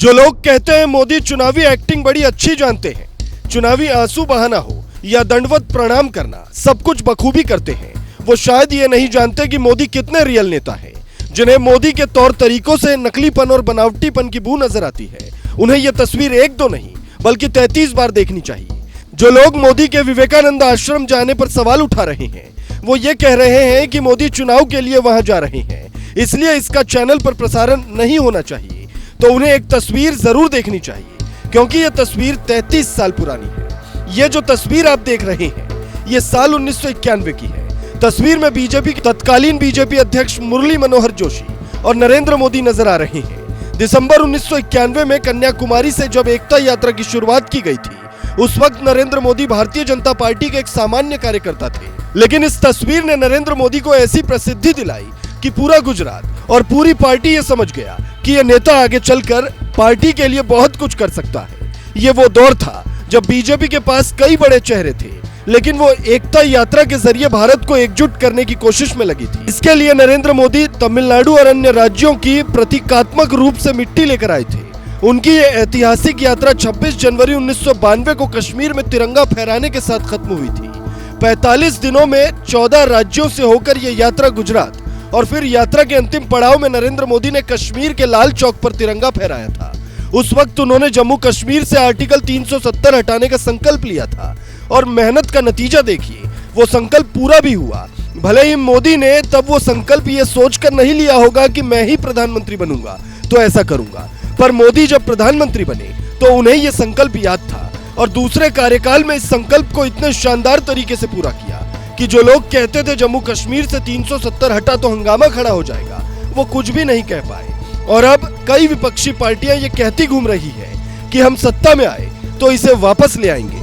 जो लोग कहते हैं मोदी चुनावी एक्टिंग बड़ी अच्छी जानते हैं, चुनावी आंसू बहाना हो या दंडवत प्रणाम करना, सब कुछ बखूबी करते हैं। वो शायद ये नहीं जानते कि मोदी कितने रियल नेता हैं, जिन्हें मोदी के तौर तरीकों से नकलीपन और बनावटीपन की बू नजर आती है। उन्हें यह तस्वीर एक दो नहीं बल्कि 33 बार देखनी चाहिए। जो लोग मोदी के विवेकानंद आश्रम जाने पर सवाल उठा रहे हैं, वो ये कह रहे हैं कि मोदी चुनाव के लिए वहां जा रहे हैं, इसलिए इसका चैनल पर प्रसारण नहीं होना चाहिए। तो उन्हें एक तस्वीर जरूर देखनी चाहिए, क्योंकि यह तस्वीर 33 साल पुरानी है। ये जो तस्वीर आप देख रहे हैं, ये साल 1991 की है। तस्वीर में बीजेपी के तत्कालीन बीजेपी अध्यक्ष मुरली मनोहर जोशी और नरेंद्र मोदी नजर आ रहे हैं। दिसंबर 1991 में कन्याकुमारी से जब एकता यात्रा की शुरुआत की गई थी, उस वक्त नरेंद्र मोदी भारतीय जनता पार्टी के एक सामान्य कार्यकर्ता थे। लेकिन इस तस्वीर ने नरेंद्र मोदी को ऐसी प्रसिद्धि दिलाई कि पूरा गुजरात और पूरी पार्टी ये समझ गया कि ये नेता आगे चलकर पार्टी के लिए बहुत कुछ कर सकता है। ये वो दौर था जब बीजेपी के पास कई बड़े चेहरे थे, लेकिन वो एकता यात्रा के जरिए भारत को एकजुट करने की कोशिश में लगी थी। इसके लिए नरेंद्र मोदी तमिलनाडु और अन्य राज्यों की प्रतीकात्मक रूप से मिट्टी लेकर आए थे। उनकी ये ऐतिहासिक यात्रा 26 जनवरी 1992 को कश्मीर में तिरंगा फहराने के साथ खत्म हुई थी। 45 दिनों में 14 राज्यों से होकर ये यात्रा गुजरात और फिर यात्रा के अंतिम पड़ाव में नरेंद्र मोदी ने कश्मीर के लाल चौक पर तिरंगा फहराया था। उस वक्त उन्होंने जम्मू कश्मीर से आर्टिकल 370 हटाने का संकल्प लिया था और मेहनत का नतीजा देखिए, वो संकल्प पूरा भी हुआ। भले ही मोदी ने तब वो संकल्प ये सोचकर नहीं लिया होगा कि मैं ही प्रधानमंत्री बनूंगा तो ऐसा करूंगा, पर मोदी जब प्रधानमंत्री बने तो उन्हें यह संकल्प याद था और दूसरे कार्यकाल में इस संकल्प को इतने शानदार तरीके से पूरा किया कि जो लोग कहते थे जम्मू कश्मीर से 370 हटा तो हंगामा खड़ा हो जाएगा, वो कुछ भी नहीं कह पाए। और अब कई विपक्षी पार्टियां ये कहती घूम रही है कि हम सत्ता में आए तो इसे वापस ले आएंगे।